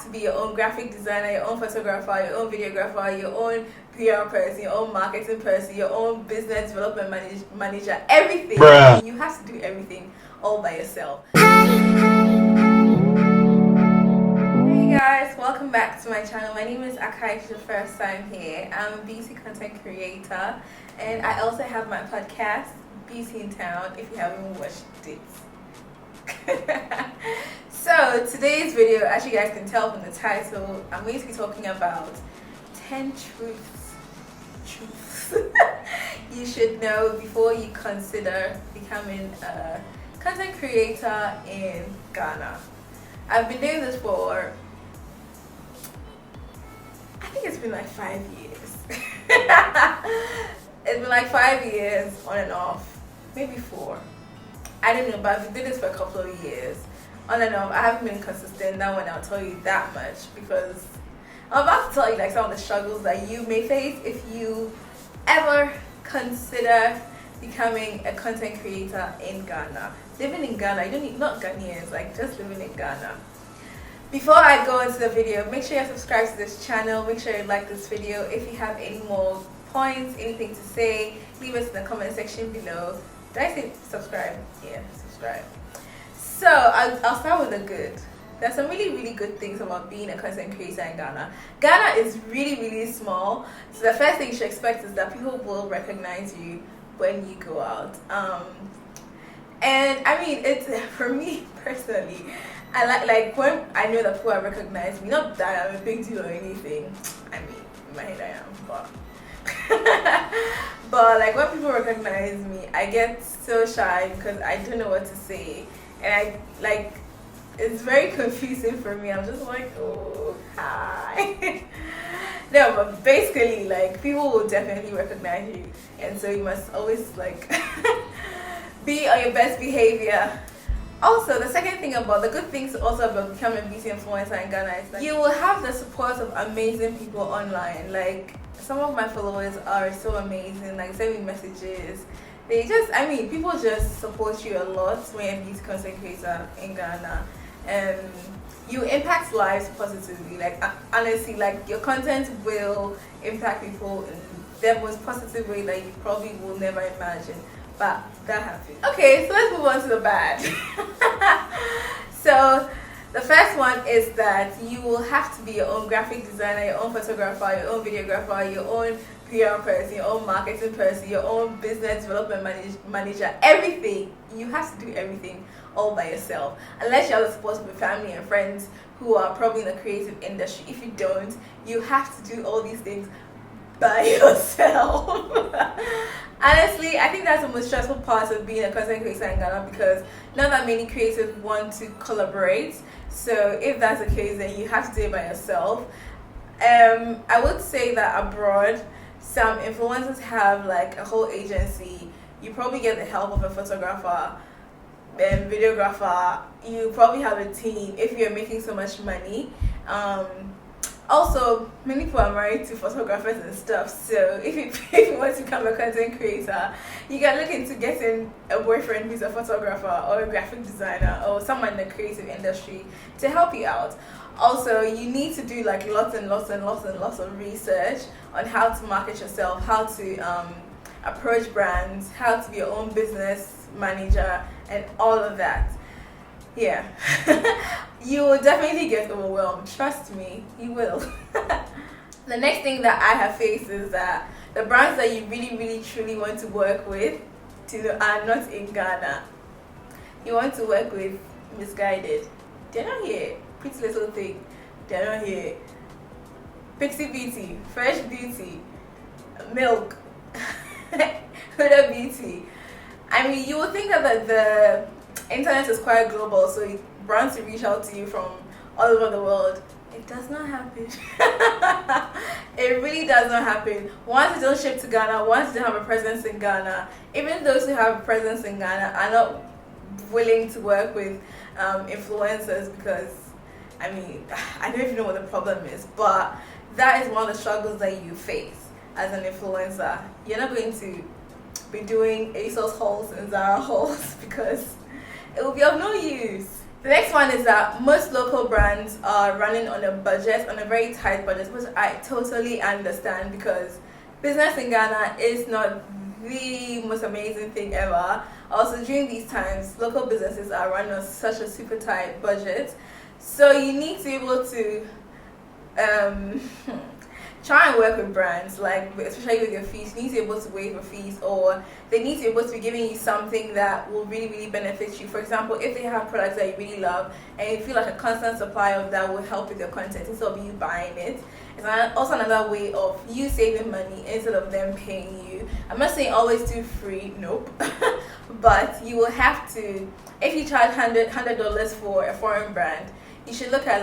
to be your own graphic designer, your own photographer, your own videographer, your own PR person, your own marketing person, your own business development manager, everything. Bruh. You have to do everything all by yourself. Hey guys, welcome back to my channel. My name is Akai. If it's your first time here, I'm a beauty content creator, and I also have my podcast, Beauty in Town, if you haven't watched it. So today's video, as you guys can tell from the title, I'm going to be talking about 10 truths you should know before you consider becoming a content creator in Ghana. I've been doing this for, I think it's been like 5 years. It's been like 5 years on and off, maybe 4. I don't know, but I've been doing this for a couple of years. On and off, I haven't been consistent. That one I'll tell you that much, because I'm about to tell you like some of the struggles that you may face if you ever consider becoming a content creator in Ghana. Living in Ghana, you don't need, not Ghanaians, like just living in Ghana. Before I go into the video, make sure you subscribe to this channel. Make sure you like this video. If you have any more points, anything to say, leave it in the comment section below. Did I say subscribe? Yeah, subscribe. So I'll start with the good. There's some really good things about being a content creator in Ghana. Ghana is really small, so the first thing you should expect is that people will recognize you when you go out. And I mean, it's for me personally, I like when I know that people have recognized me. Not that I'm a big deal or anything. I mean, in my head I am, but but like when people recognize me, I get so shy because I don't know what to say, and I like it's very confusing for me. I'm just like, oh, hi. No, but basically, like people will definitely recognize you, and so you must always like be on your best behavior. Also, the second thing about the good things also about becoming a beauty influencer in Ghana is that you will have the support of amazing people online. Like some of my followers are so amazing, like send me messages. They just, I mean, people just support you a lot when you're a beauty content creator in Ghana. And you impact lives positively. Like honestly, like your content will impact people in the most positive way that you probably will never imagine. But that happens. Okay, so let's move on to the bad. So the first one is that you will have to be your own graphic designer, your own photographer, your own videographer, your own PR person, your own marketing person, your own business development manager, everything. You have to do everything all by yourself, unless you have the support of your family and friends who are probably in the creative industry. If you don't, you have to do all these things by yourself. Honestly, I think that's the most stressful part of being a content creator in Ghana, because not that many creatives want to collaborate. So if that's the case, then you have to do it by yourself. I would say that abroad, some influencers have like a whole agency. You probably get the help of a photographer and videographer. You probably have a team if you're making so much money. Also, many people are married to photographers and stuff, so if you want to become a content creator, you can look into getting a boyfriend who's a photographer or a graphic designer or someone in the creative industry to help you out. Also, you need to do like lots of research on how to market yourself, how to approach brands, how to be your own business manager, and all of that. Yeah. You will definitely get overwhelmed. Trust me, you will. The next thing that I have faced is that the brands that you really truly want to work with are not in Ghana. You want to work with Misguided. They're not here. Pretty Little Thing. They're not here. Pixie Beauty, Fresh Beauty, Milk, Huda Beauty. I mean, you would think that the internet is quite global, so brands will reach out to you from all over the world. It does not happen. It really does not happen. Once you don't ship to Ghana, once you don't have a presence in Ghana, even those who have a presence in Ghana are not willing to work with influencers, because I mean, I don't even know what the problem is, but that is one of the struggles that you face as an influencer. You're not going to be doing ASOS hauls and Zara hauls because it will be of no use. The next one is that most local brands are running on a budget, on a very tight budget, which I totally understand because business in Ghana is not the most amazing thing ever. Also, during these times, local businesses are running on such a super tight budget. So you need to be able to try and work with brands, like especially with your fees. You need to be able to waive your fees, or they need to be able to be giving you something that will really, really benefit you. For example, if they have products that you really love and you feel like a constant supply of that will help with your content instead of you buying it. It's also another way of you saving money instead of them paying you. I'm not saying always do free, nope. But you will have to, if you charge $100 for a foreign brand, you should look at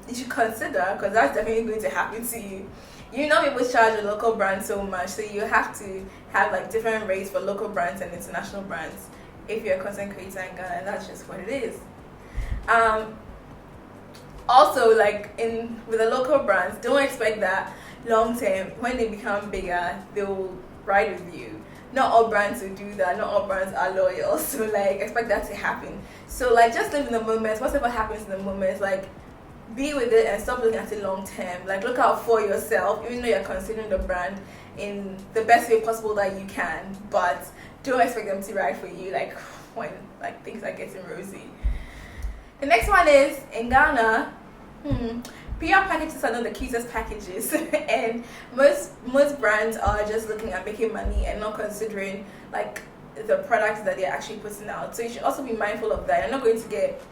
you should consider, because that's definitely going to happen to you. You're not able to charge a local brand so much, so you have to have like different rates for local brands and international brands if you're a content creator in Ghana, and that's just what it is. Also, like with the local brands, don't expect that long term when they become bigger they will ride with you. Not all brands will do that. Not all brands are loyal. So like expect that to happen. So like just live in the moment. Whatever happens in the moment, like be with it and stop looking at it long term. Like look out for yourself, even though you're considering the brand in the best way possible that you can. But don't expect them to ride for you like when like things are getting rosy. The next one is in Ghana. PR packages are not the cutest packages, and most brands are just looking at making money and not considering like the products that they're actually putting out. So you should also be mindful of that. You're not going to get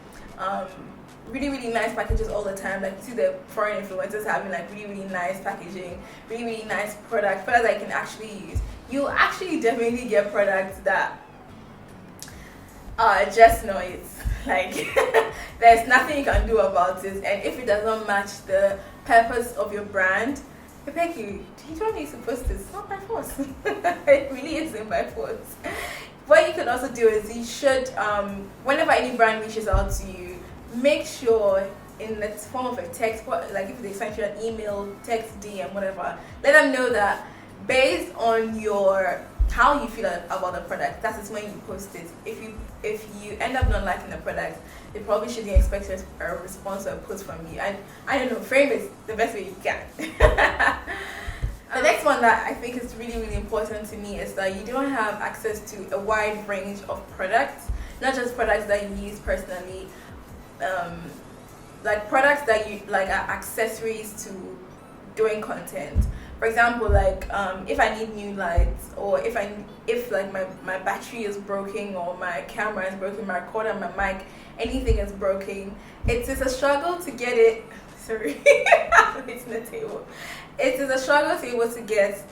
really, really nice packages all the time. Like you see the foreign influencers having like really, really nice packaging, really, really nice products that you can actually use. You'll actually definitely get products that are just noise. Like there's nothing you can do about it, and if it does not match the purpose of your brand, I beg you don't need to post this. It's not by force. It really isn't by force. What you can also do is you should whenever any brand reaches out to you, make sure in the form of a text, like if they send you an email, text, DM, whatever, let them know that based on how you feel about the product, that is when you post it. If you end up not liking the product, they probably shouldn't expect a response or a post from you. I don't know, frame it the best way you can. The next one that I think is really, really important to me is that you don't have access to a wide range of products, not just products that you use personally, like products that you like are accessories to doing content. For example, like if I need new lights, or if like my battery is broken, or my camera is broken, my recorder, my mic, anything is broken, it is a struggle to get it. Sorry, it's on the table. It is a struggle to be able to get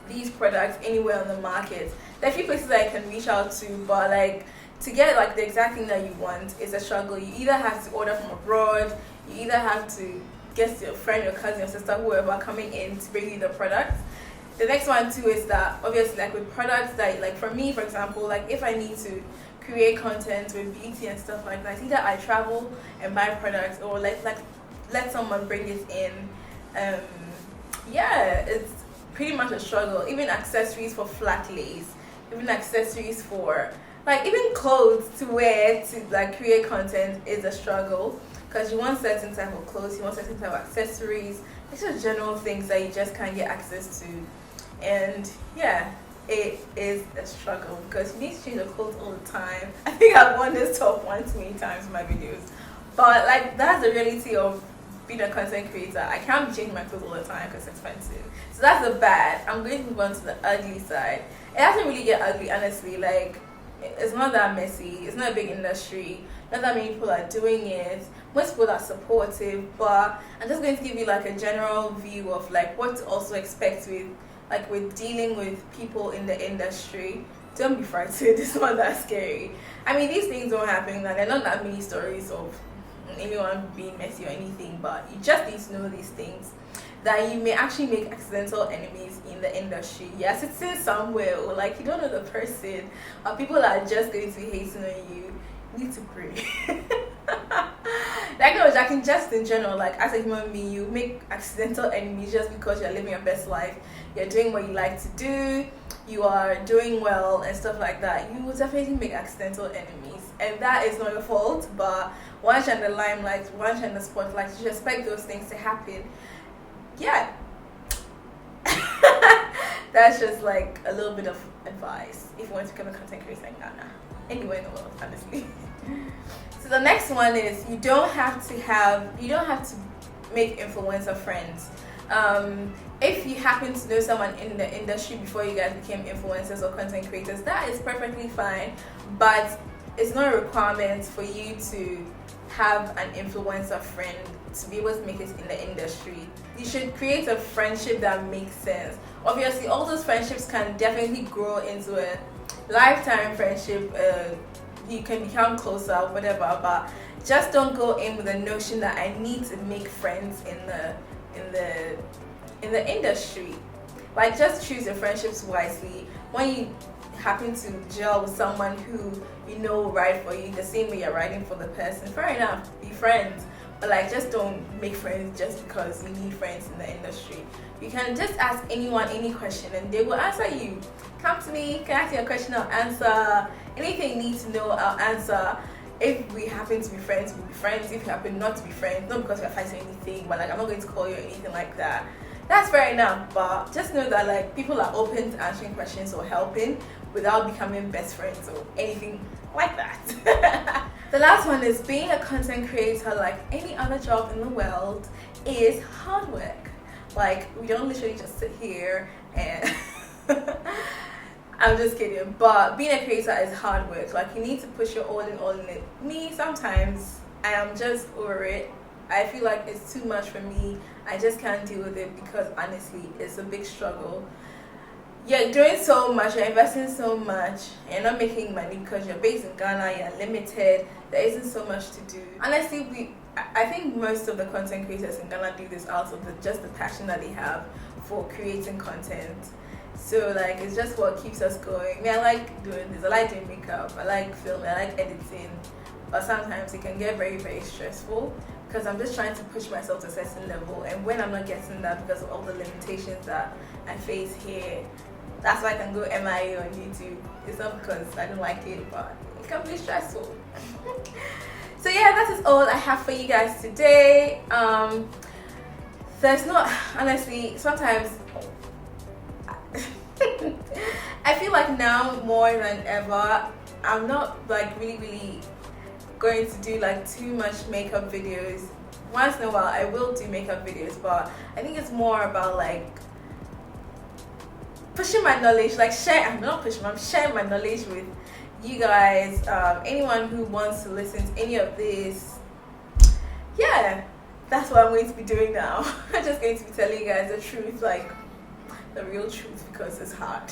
these products anywhere on the market. There are a few places that I can reach out to, but like to get like the exact thing that you want is a struggle. You either have to order from abroad, you either have to get your friend, your cousin, your sister, whoever coming in to bring you the product. The next one too is that obviously like with products that like for me, for example, like if I need to create content with beauty and stuff like that, either I travel and buy products, or let someone bring it in. Yeah, it's pretty much a struggle. Even accessories for flat lays, even accessories for like even clothes to wear to like create content is a struggle, because you want certain type of clothes, you want certain type of accessories. It's just general things that you just can't get access to. And yeah, it is a struggle because you need to change your clothes all the time. I think I've worn this top one too many times in my videos. But like that's the reality of being a content creator. I can't be changing my clothes all the time because it's expensive. So that's the bad. I'm going to move on to the ugly side. It doesn't really get ugly, honestly. Like it's not that messy. It's not a big industry. Not that many people are doing it. Most people are supportive, but I'm just going to give you like a general view of like what to also expect with dealing with people in the industry. Don't be frightened. It's not that scary. I mean, these things don't happen, and there are not that many stories of anyone being messy or anything, but you just need to know these things, that you may actually make accidental enemies in the industry. Yes, it's in somewhere, or like you don't know the person, or people are just going to be hating on you. You need to pray. Like no, Jackie, just in general, like as a human being, you make accidental enemies just because you're living your best life. You're doing what you like to do. You are doing well and stuff like that. You will definitely make accidental enemies, and that is not your fault. But once you're in the limelight, once you're in the spotlight, you expect those things to happen. Yeah. That's just like a little bit of advice if you want to become a content creator in Ghana, anywhere in the world, honestly. So the next one is you don't have to make influencer friends. If you happen to know someone in the industry before you guys became influencers or content creators, that is perfectly fine, but it's not a requirement for you to have an influencer friend to be able to make it in the industry. You should create a friendship that makes sense. Obviously, all those friendships can definitely grow into a lifetime friendship. You can become closer, whatever, but just don't go in with the notion that I need to make friends in the industry. Like, just choose your friendships wisely. When you happen to gel with someone who you know will ride for you the same way you're riding for the person, fair enough, be friends. But like, just don't make friends just because you need friends in the industry. You can just ask anyone any question and they will answer you. Come to me, can I ask you a question? I'll answer. Anything you need to know, I'll answer. If we happen to be friends, we'll be friends. If we happen not to be friends, not because we're fighting anything, but like, I'm not going to call you or anything like that. That's fair enough, but just know that like, people are open to answering questions or helping without becoming best friends or anything like that. The last one is being a content creator, like any other job in the world, is hard work. Like, we don't literally just sit here and I'm just kidding, but being a creator is hard work. Like, you need to push your all in it. Me, sometimes I am just over it. I feel like it's too much for me. I just can't deal with it because honestly, it's a big struggle. You're doing so much, you're investing so much, and you're not making money because you're based in Ghana, you're limited, there isn't so much to do. Honestly, I think most of the content creators in Ghana do this out of just the passion that they have for creating content. So like, it's just what keeps us going. I mean, I like doing this, I like doing makeup, I like filming, I like editing, but sometimes it can get very, very stressful because I'm just trying to push myself to a certain level, and when I'm not getting that because of all the limitations that I face here, that's why I can go MIA on YouTube. It's not because I don't like it, but it can be stressful. So yeah, that is all I have for you guys today. There's not, honestly, sometimes I feel like now more than ever, I'm not like really going to do like too much makeup videos. Once in a while I will do makeup videos, but I think it's more about like pushing my knowledge, like I'm sharing my knowledge with you guys. Anyone who wants to listen to any of this, yeah, that's what I'm going to be doing now. I'm just going to be telling you guys the truth, like the real truth, because it's hard.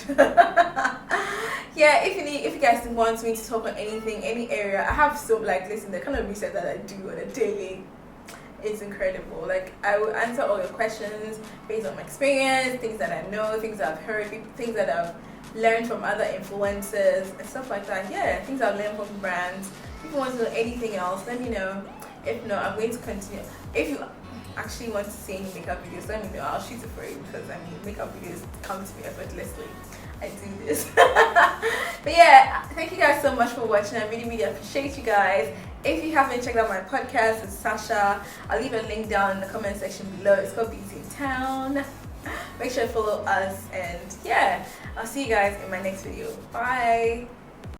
Yeah, if you guys want me to talk on anything, any area, I have so like, listen, the kind of research that I do on a daily, it's incredible. Like, I will answer all your questions based on my experience, things that I know, things that I've heard, things that I've learned from other influencers and stuff like that. Yeah, things I've learned from brands. If you want to know anything else, let me know. If not, I'm going to continue. If you actually want to see any makeup videos, let me know. I'll shoot it for you, because I mean, makeup videos come to me effortlessly. I do this. But yeah, thank you guys so much for watching. I really appreciate you guys. If you haven't checked out my podcast, it's Sasha. I'll leave a link down in the comment section below. It's called Beauty in Town. Make sure to follow us, and yeah, I'll see you guys in my next video. Bye.